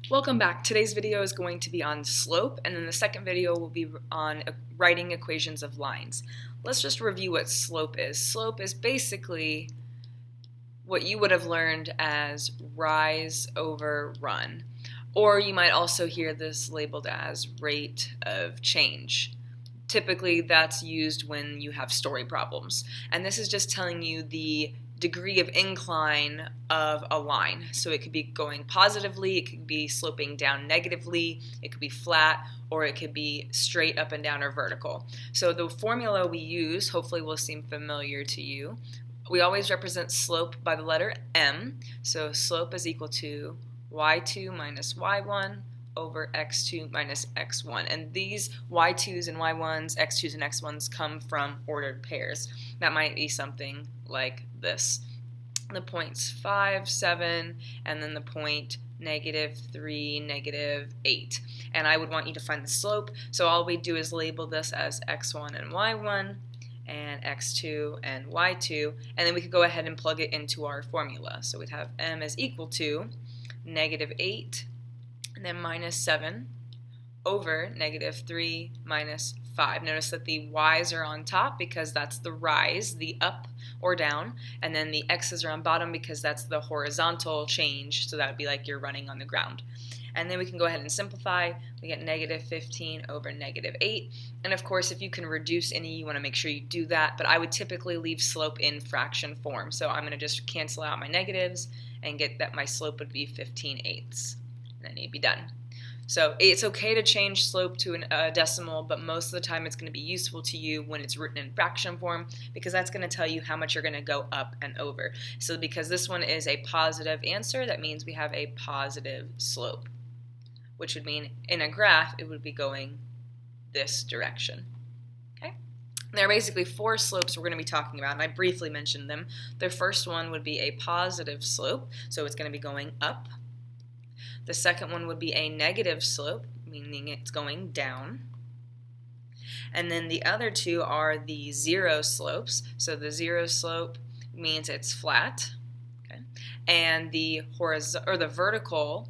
Welcome back. Today's video is going to be on slope, and then the second video will be on writing equations of lines. Let's just review what slope is. Slope is basically what you would have learned as rise over run, or you might also hear this labeled as rate of change. Typically that's used when you have story problems, and this is just telling you the degree of incline of a line. So it could be going positively, it could be sloping down negatively, it could be flat, or it could be straight up and down or vertical. So the formula we use hopefully will seem familiar to you. We always represent slope by the letter m. So slope is equal to y2 minus y1 over x2 minus x1. And these y2s and y1s, x2s and x1s come from ordered pairs. That might be something like this. The points 5, 7, and then the point -3, -8. And I would want you to find the slope, so all we do is label this as x1 and y1, and x2 and y2, and then we could go ahead and plug it into our formula. So we'd have m is equal to -8 and then minus 7 over -3 minus 5. Notice that the y's are on top because that's the rise, the up or down, and then the x's are on bottom because that's the horizontal change, so that would be like you're running on the ground. And then we can go ahead and simplify. We get -15 over -8. And of course, if you can reduce any, you want to make sure you do that, but I would typically leave slope in fraction form. So I'm going to just cancel out my negatives and get that my slope would be 15/8. And then you'd be done. So it's okay to change slope to a decimal, but most of the time it's going to be useful to you when it's written in fraction form, because that's going to tell you how much you're going to go up and over. So because this one is a positive answer, that means we have a positive slope, which would mean in a graph it would be going this direction. Okay? There are basically four slopes we're going to be talking about, and I briefly mentioned them. The first one would be a positive slope, so it's going to be going up. The second one would be a negative slope, meaning it's going down. And then the other two are the zero slopes. So the zero slope means it's flat. Okay? And the vertical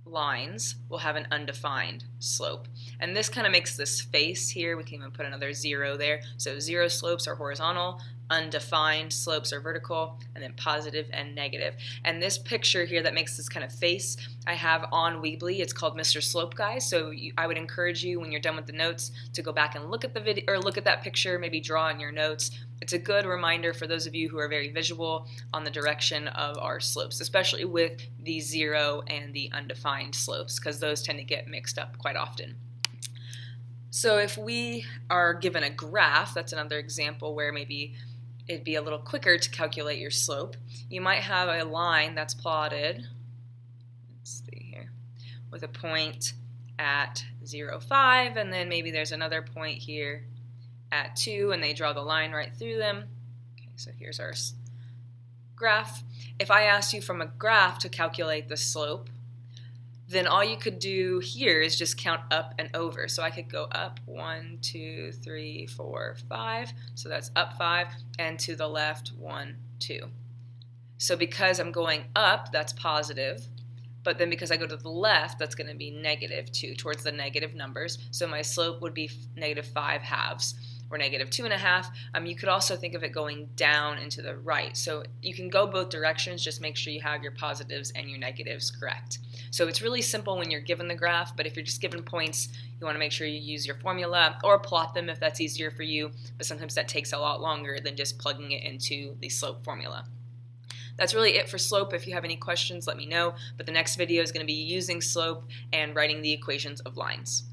lines will have an undefined slope. And this kind of makes this face here. We can even put another zero there. So zero slopes are horizontal, undefined slopes are vertical, and then positive and negative. And this picture here that makes this kind of face I have on Weebly. It's called Mr. Slope Guy. So I would encourage you when you're done with the notes to go back and look at the video, or look at that picture, maybe draw in your notes. It's a good reminder for those of you who are very visual on the direction of our slopes, especially with the zero and the undefined slopes, because those tend to get mixed up quite often. So if we are given a graph, that's another example where maybe it'd be a little quicker to calculate your slope. You might have a line that's plotted, let's see here, with a point at 0, 5, and then maybe there's another point here at 2, and they draw the line right through them. Okay, so here's our graph. If I asked you from a graph to calculate the slope, then all you could do here is just count up and over. So I could go up 1, 2, 3, 4, 5. So that's up 5, and to the left 1, 2. So because I'm going up, that's positive. But then because I go to the left, that's going to be -2, towards the negative numbers. So my slope would be -5/2, or -2.5. You could also think of it going down and to the right. So you can go both directions, just make sure you have your positives and your negatives correct. So it's really simple when you're given the graph, but if you're just given points, you want to make sure you use your formula or plot them if that's easier for you, but sometimes that takes a lot longer than just plugging it into the slope formula. That's really it for slope. If you have any questions, let me know, but the next video is going to be using slope and writing the equations of lines.